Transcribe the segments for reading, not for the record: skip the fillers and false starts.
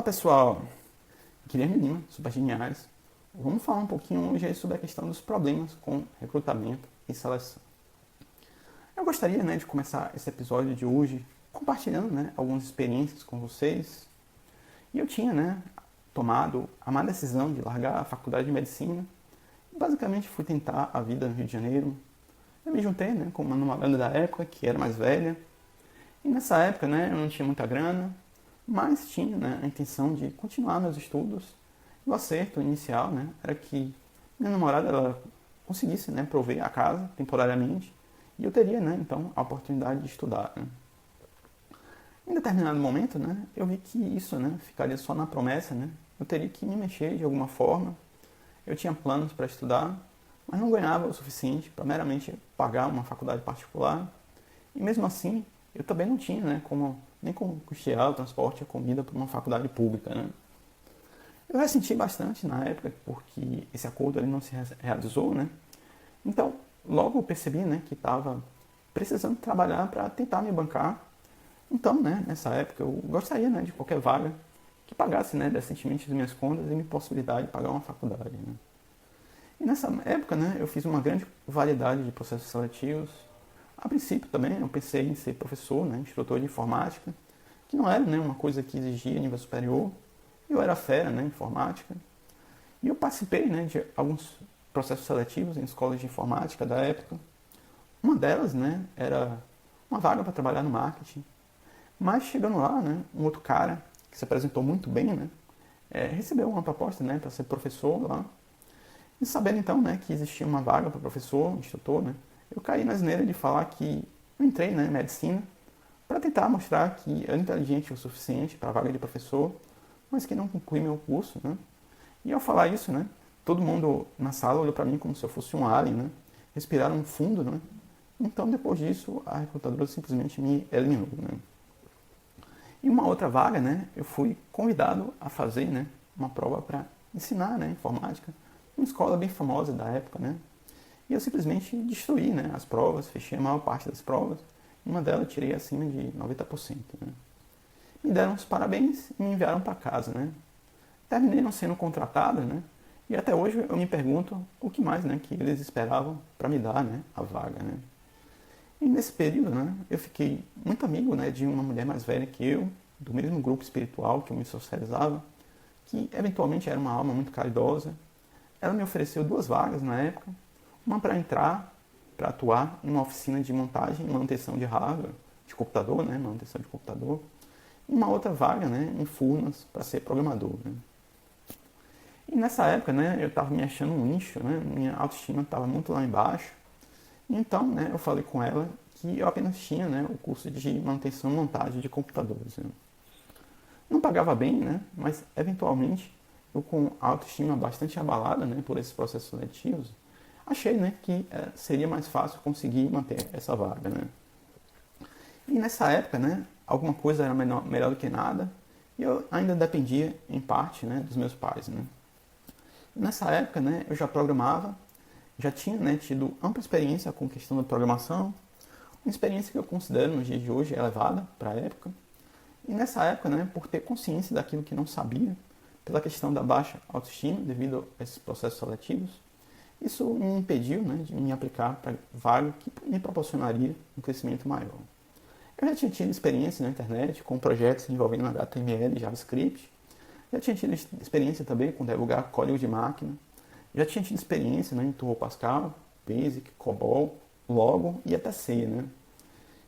Fala pessoal, Guilherme Lima, Super Geniais. Vamos falar um pouquinho hoje aí sobre a questão dos problemas com recrutamento e seleção. Eu gostaria de começar esse episódio de hoje compartilhando algumas experiências com vocês. E eu tinha tomado a má decisão de largar a faculdade de medicina. Basicamente fui tentar a vida no Rio de Janeiro. Eu me juntei com uma namorada da época que era mais velha. E nessa época eu não tinha muita grana, mas tinha a intenção de continuar meus estudos. E o acerto inicial era que minha namorada ela conseguisse prover a casa temporariamente e eu teria então a oportunidade de estudar. Em determinado momento eu vi que isso ficaria só na promessa. Eu teria que me mexer de alguma forma. Eu tinha planos para estudar, mas não ganhava o suficiente para meramente pagar uma faculdade particular. E mesmo assim, eu também não tinha nem como custear o transporte e a comida para uma faculdade pública. Eu ressenti bastante na época, porque esse acordo ele não se realizou. Então, logo eu percebi que estava precisando trabalhar para tentar me bancar. Então, nessa época, eu gostaria de qualquer vaga que pagasse decentemente as minhas contas e me possibilidade de pagar uma faculdade. E nessa época, eu fiz uma grande variedade de processos seletivos. A princípio também eu pensei em ser professor, instrutor de informática, que não era uma coisa que exigia nível superior. Eu era fera em informática. E eu participei de alguns processos seletivos em escolas de informática da época. Uma delas era uma vaga para trabalhar no marketing. Mas chegando lá, um outro cara que se apresentou muito bem, recebeu uma proposta para ser professor lá. E sabendo então que existia uma vaga para professor, instrutor, eu caí na asneira de falar que eu entrei em medicina para tentar mostrar que eu era inteligente o suficiente para a vaga de professor, mas que não concluí meu curso. E ao falar isso, todo mundo na sala olhou para mim como se eu fosse um alien, respiraram fundo. Então depois disso a recrutadora simplesmente me eliminou. E uma outra vaga, eu fui convidado a fazer uma prova para ensinar informática, uma escola bem famosa da época. E eu simplesmente destruí as provas, fechei a maior parte das provas. E uma delas eu tirei acima de 90%. Me deram os parabéns e me enviaram para casa. Terminei não sendo contratado, e até hoje eu me pergunto o que mais que eles esperavam para me dar a vaga. E nesse período eu fiquei muito amigo de uma mulher mais velha que eu, do mesmo grupo espiritual que eu me socializava, que eventualmente era uma alma muito caridosa. Ela me ofereceu 2 vagas na época, uma para entrar, para atuar em uma oficina de montagem e manutenção de hardware, de computador, manutenção de computador, e uma outra vaga em Furnas para ser programador. E nessa época eu estava me achando um lixo, minha autoestima estava muito lá embaixo. E então eu falei com ela que eu apenas tinha o curso de manutenção e montagem de computadores. Não pagava bem, mas eventualmente eu com a autoestima bastante abalada por esses processos seletivos, achei que seria mais fácil conseguir manter essa vaga. E nessa época, alguma coisa era melhor do que nada, e eu ainda dependia, em parte, dos meus pais. Nessa época, eu já programava, já tinha tido ampla experiência com questão da programação, uma experiência que eu considero nos dias de hoje elevada para a época. E nessa época, por ter consciência daquilo que não sabia, pela questão da baixa autoestima devido a esses processos seletivos, isso me impediu de me aplicar para vaga que me proporcionaria um crescimento maior. Eu já tinha tido experiência na internet com projetos envolvendo HTML e JavaScript, já tinha tido experiência também com debugar código de máquina, já tinha tido experiência em Turbo Pascal, Basic, COBOL, Logo e até C.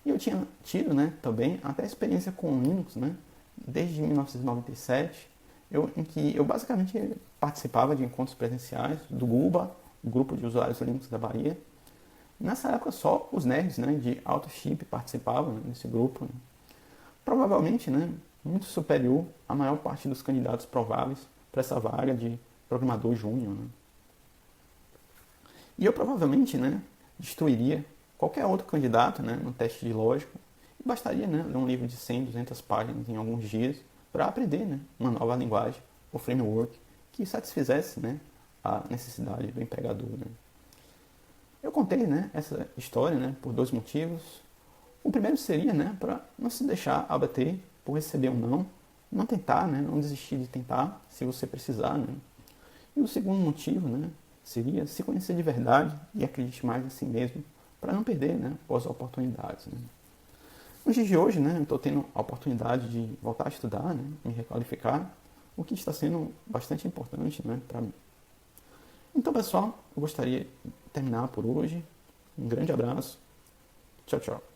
E eu tinha tido também até experiência com Linux, desde 1997, em que eu basicamente participava de encontros presenciais do GUBA, o Grupo de Usuários Linux da Bahia. Nessa época só os nerds de alto chip participavam desse grupo. Provavelmente muito superior à maior parte dos candidatos prováveis para essa vaga de programador júnior. E eu provavelmente destruiria qualquer outro candidato no teste de lógica. E bastaria ler um livro de 100, 200 páginas em alguns dias para aprender uma nova linguagem ou framework que satisfizesse a necessidade do empregador. Eu contei essa história por 2 motivos. O primeiro seria para não se deixar abater por receber um não, não tentar, né? Não desistir de tentar se você precisar, né? E o segundo motivo, né, seria se conhecer de verdade e acreditar mais em si mesmo para não perder, né, as oportunidades. Né? Nos dias de hoje, né, eu estou tendo a oportunidade de voltar a estudar, né, me requalificar, o que está sendo bastante importante, né, para mim. Então, pessoal, eu gostaria de terminar por hoje. Um grande abraço. Tchau, tchau.